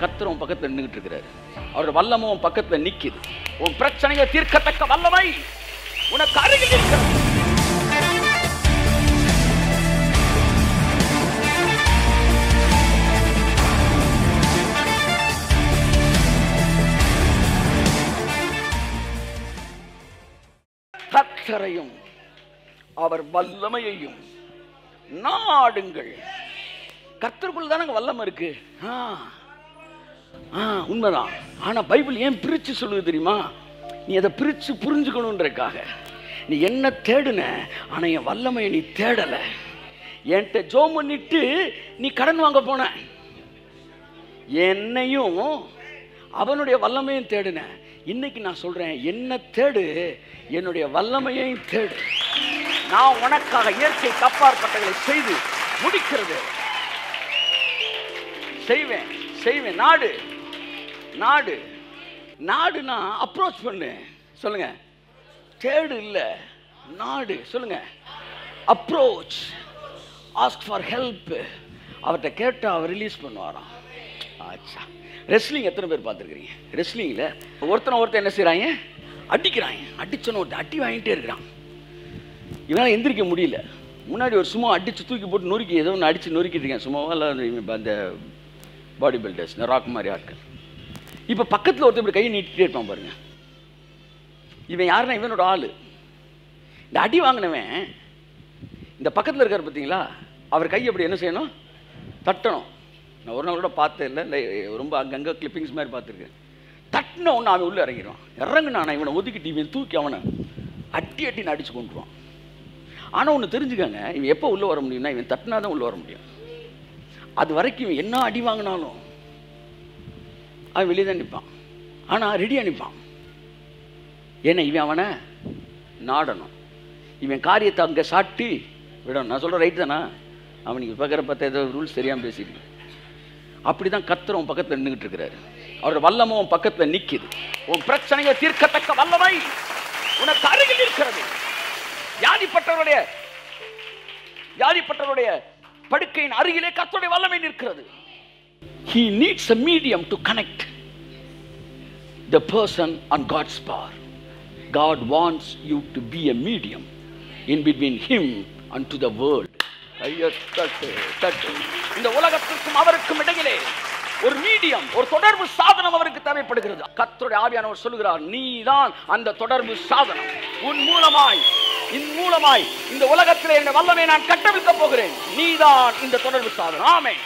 கர்த்தர் உன் பக்கத்துல நின்றுட்டு இருக்கிறாரு. அவருடைய வல்லமை உன் பக்கத்துல நிக்குது. உன் பிரச்சனையை தீர்க்கத்தக்க வல்லமை உனக்கு அருகில் இருக்கிறது. கர்த்தரையும் அவர் வல்லமையையும் நாடுங்கள். கர்த்தருக்குள்ள தானங்க வல்லமை இருக்கு. உண்மைதான். ஆனா பைபிள் ஏன் பிரிச்சு சொல்லுது தெரியுமா? நீ அதை பிரிச்சு புரிஞ்சுக்கணுன்றக்காக. நீ என்ன தேடுன, ஆனா என் வல்லமையை நீ தேடல. என்கிட்ட ஜோம் பண்ணிட்டு நீ கடன் வாங்க போன. என்னையும் அவனுடைய வல்லமையும் தேடுன. இன்னைக்கு நான் சொல்றேன், என்ன தேடு, என்னுடைய வல்லமையையும் தேடு. நான் உனக்காக இயற்கை கப்பாற்பட்டங்களை செய்து முடிக்கிறது செய்வேன். நாடு நாடு நாடுனா அப்ரோச் பண்ணு. சொல்லுங்க, தேடு இல்ல, நாடு. சொல்லுங்க, அப்ரோச். Ask for help. அவர்கிட்ட கேட்டா அவர் ரிலீஸ் பண்ணுவாராம். ஆச்சா, ரெஸ்லிங் எத்தனை பேர் பார்த்துருக்கிறீங்க? ரெஸ்லிங்கில் ஒருத்தன் என்ன செய்கிறாங்க? அடிக்கிறாங்க. அடிச்சோன்னு ஒருத்தன் அடி வாங்கிட்டே இருக்கிறான். இவனால் எந்திரிக்க முடியல. முன்னாடி ஒரு சும்மா அடித்து தூக்கி போட்டு நொறுக்கி ஏதோ ஒன்று அடித்து நொறுக்கிட்டு இருக்கேன். சும்மாவா இல்லை அந்த பாடி பில்டர்ஸ், இந்த ராக் மாதிரி ஆட்கள். இப்போ பக்கத்தில் ஒருத்தர் இப்படி கையை நீட்டிகிட்டே இருப்பான் பாருங்க. இவன் யாருன்னா இவனோட ஆள். இந்த அடி வாங்கினவன் இந்த பக்கத்தில் இருக்கார் பார்த்தீங்களா, அவர் கையை அப்படி என்ன செய்யணும்? தட்டணும். நான் ஒரு நாள் கூட பார்த்தேன் இல்லை, ரொம்ப அங்கங்கே கிளிப்பிங்ஸ் மாதிரி பார்த்துருக்கேன். தட்டின ஒன்று அவன் உள்ளே இறங்கிடுவான். இறங்குனான் இவனை ஒதுக்கிட்டு இவன் தூக்கி அவனை அட்டின்னு அடித்து கொண்டுருவான். ஆனால் ஒன்று தெரிஞ்சுக்கங்க, இவன் எப்போ உள்ளே வர முடியும்னா இவன் தட்டினா தான் உள்ளே வர முடியும். அது வரைக்கும் இவன் என்ன அடி வாங்கினாலும் அவன் வெளியே தான் நிற்பான். ஆனால் ரெடியாக நிற்பான். ஏன்னா இவன் அவனை நாடணும். இவன் காரியத்தை அங்கே சாட்டி விடணும். நான் சொல்கிறேன் ரைட் தானா? அவனுக்கு பார்க்குற பார்த்த ஏதோ ரூல்ஸ் தெரியாமல் பேசிட்டு. அப்படி தான் கர்த்தர் உன் பக்கத்தில் நின்றுட்டு இருக்கிறாரு. அவரோட வல்லமை உன் பக்கத்தில் நிற்கிது. உன் பிரச்சனையை தீர்க்கத்தக்க வல்லமை உனக்கு அருகில் இருக்கிறது. வியாதிப்பட்டவருடைய படுக்கையின் அருகிலே கர்த்தருடைய வல்லமை நிற்கிறது. He needs a medium to connect the person on God's power. God wants you to be a medium in between him and to the world. இந்த உலகத்திற்கும் அவருக்கும் இடையிலே ஒரு மீடியம், ஒரு தொடர்பு சாதனம் அவருக்கு தேவைப்படுகிறது. கர்த்தருடைய ஆவியானவர் சொல்லுகிறார், நீதான் அந்த தொடர்பு சாதனம். உன் மூலமாய் இந்த உலகத்திலே இந்த வல்லமை நான் கட்டவிழ்க்க போகிறேன். நீதான் இந்த தொடர்பு சாதனம். ஆமென்.